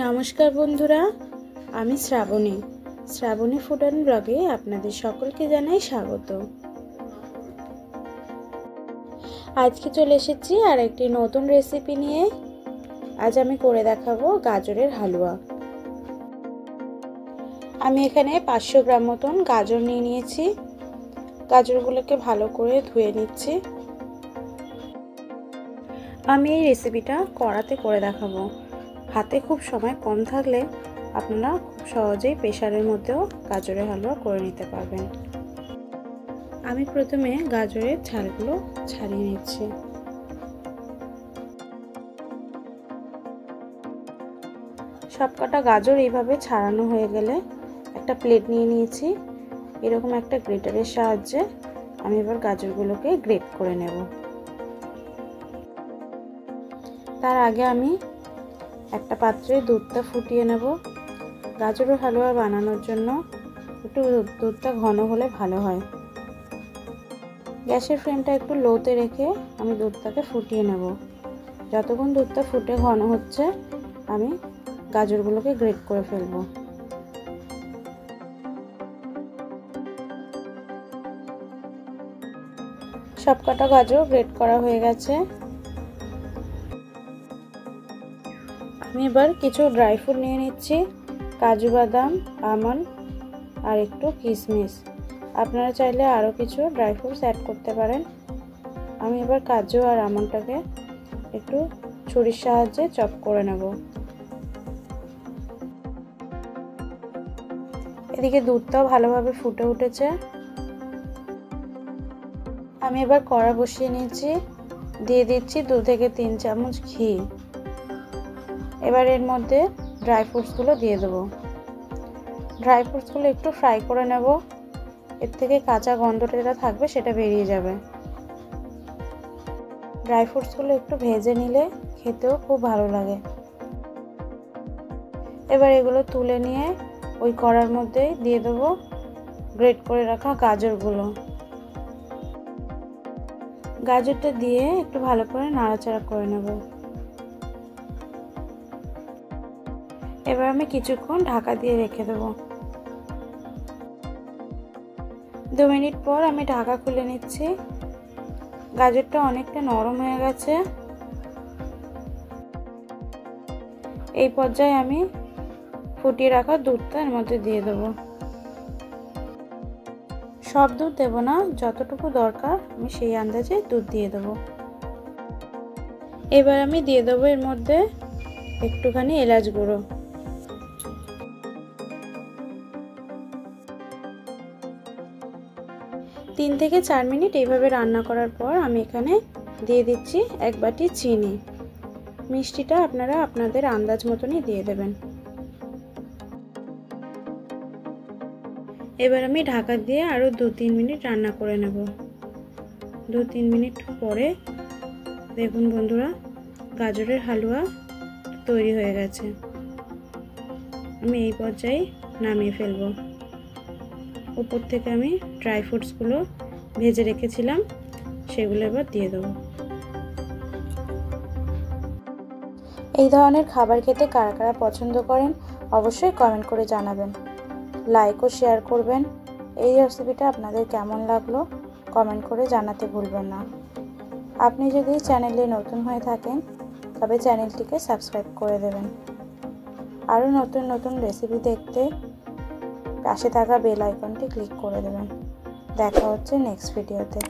নমস্কার বন্ধুরা, আমি শ্রাবণী ফুড অ্যান্ড ব্লগে আপনাদের সকলকে জানাই স্বাগত। আজকে চলে এসেছি আর একটি নতুন রেসিপি নিয়ে। আজ আমি করে দেখাবো গাজরের হালুয়া। আমি এখানে 500 গ্রাম মতন গাজর নিয়ে নিয়েছি। গাজরগুলোকে ভালো করে ধুয়ে নিচ্ছি। আমি এই রেসিপিটা কড়াতে করে দেখাবো। হাতে খুব সময় কম থাকলে আপনারা খুব সহজেই প্রেসারের মধ্যেও গাজরের হালুয়া করে নিতে পারবেন। আমি প্রথমে গাজরের ছালগুলো ছাড়িয়ে নিচ্ছি। সবকটা গাজর এইভাবে ছাড়ানো হয়ে গেলে একটা প্লেট নিয়ে নিয়েছি। এরকম একটা গ্রেটারের সাহায্যে আমি এবার গাজরগুলোকে গ্রেট করে নেব। তার আগে আমি একটা পাত্রে দুধটা ফুটিয়ে নেব। গাজরের হালুয়া বানানোর জন্য একটু দুধটা ঘন হলে ভালো হয়। গ্যাসের ফ্লেমটা একটু লোতে রেখে আমি দুধটাকে ফুটিয়ে নেব। যতক্ষণ দুধটা ফুটে ঘন হচ্ছে আমি গাজরগুলোকে গ্রেট করে ফেলবো। সবকটা গাজর গ্রেট করা হয়ে গেছে। আমি এবার কিছু ড্রাই ফ্রুট নিয়ে নিচ্ছি, কাজু বাদাম, আমন্ড আর একটু কিশমিশ। আপনারা চাইলে আরও কিছু ড্রাই ফ্রুটস অ্যাড করতে পারেন। আমি এবার কাজু আর আমন্ডটাকে একটু ছুরির সাহায্যে চপ করে নেব। এদিকে দুধটাও ভালোভাবে ফুটে উঠেছে। আমি এবার কড়া বসিয়ে নিয়েছি, দিয়ে দিচ্ছি 2 থেকে 3 চামচ ঘি। এবার এর মধ্যে ড্রাই ফ্রুটসগুলো দিয়ে দেবো। ড্রাই ফ্রুটসগুলো একটু ফ্রাই করে নেব। এর থেকে কাঁচা গন্ধটা যেটা থাকবে সেটা বেরিয়ে যাবে। ড্রাই ফ্রুটসগুলো একটু ভেজে নিলে খেতেও খুব ভালো লাগে। এবার এগুলো তুলে নিয়ে ওই কড়ার মধ্যেই দিয়ে দেবো গ্রেট করে রাখা গাজরগুলো। গাজরটা দিয়ে একটু ভালো করে নাড়াচাড়া করে নেব। এবার আমি কিছুক্ষণ ঢাকা দিয়ে রেখে দেবো। 2 মিনিট পর আমি ঢাকা খুলে নিচ্ছি। গাজরটা অনেকটা নরম হয়ে গেছে। এই পর্যায়ে আমি ফুটিয়ে রাখা দুধটা এর মধ্যে দিয়ে দেবো। সব দুধ দেবো না, যতটুকু দরকার আমি সেই আন্দাজে দুধ দিয়ে দেবো। এবার আমি দিয়ে দেবো এর মধ্যে একটুখানি এলাচ গুঁড়ো। 3 থেকে 4 মিনিট এইভাবে রান্না করার পর আমি এখানে দিয়ে দিচ্ছি 1 বাটি চিনি। মিষ্টিটা আপনারা আপনাদের আন্দাজ মতনই দিয়ে দেবেন। এবার আমি ঢাকা দিয়ে আরও 2-3 মিনিট রান্না করে নেব। 2-3 মিনিট পরে দেখুন বন্ধুরা, গাজরের হালুয়া তৈরি হয়ে গেছে। আমি এই পর্যায়ে নামিয়ে ফেলবো। উপর থেকে আমি ড্রাই ফ্রুটসগুলো ভেজে রেখেছিলাম সেগুলো এবার দিয়ে দেবো। এই ধরনের খাবার খেতে কারা কারা পছন্দ করেন অবশ্যই কমেন্ট করে জানাবেন। লাইক ও শেয়ার করবেন। এই রেসিপিটা আপনাদের কেমন লাগলো কমেন্ট করে জানাতে ভুলবেন না। আপনি যদি চ্যানেলে নতুন হয়ে থাকেন তবে চ্যানেলটিকে সাবস্ক্রাইব করে দেবেন। আরও নতুন নতুন রেসিপি দেখতে পাশে থাকা বেল আইকনটি ক্লিক করে দেবেন। দেখা হচ্ছে নেক্সট ভিডিওতে।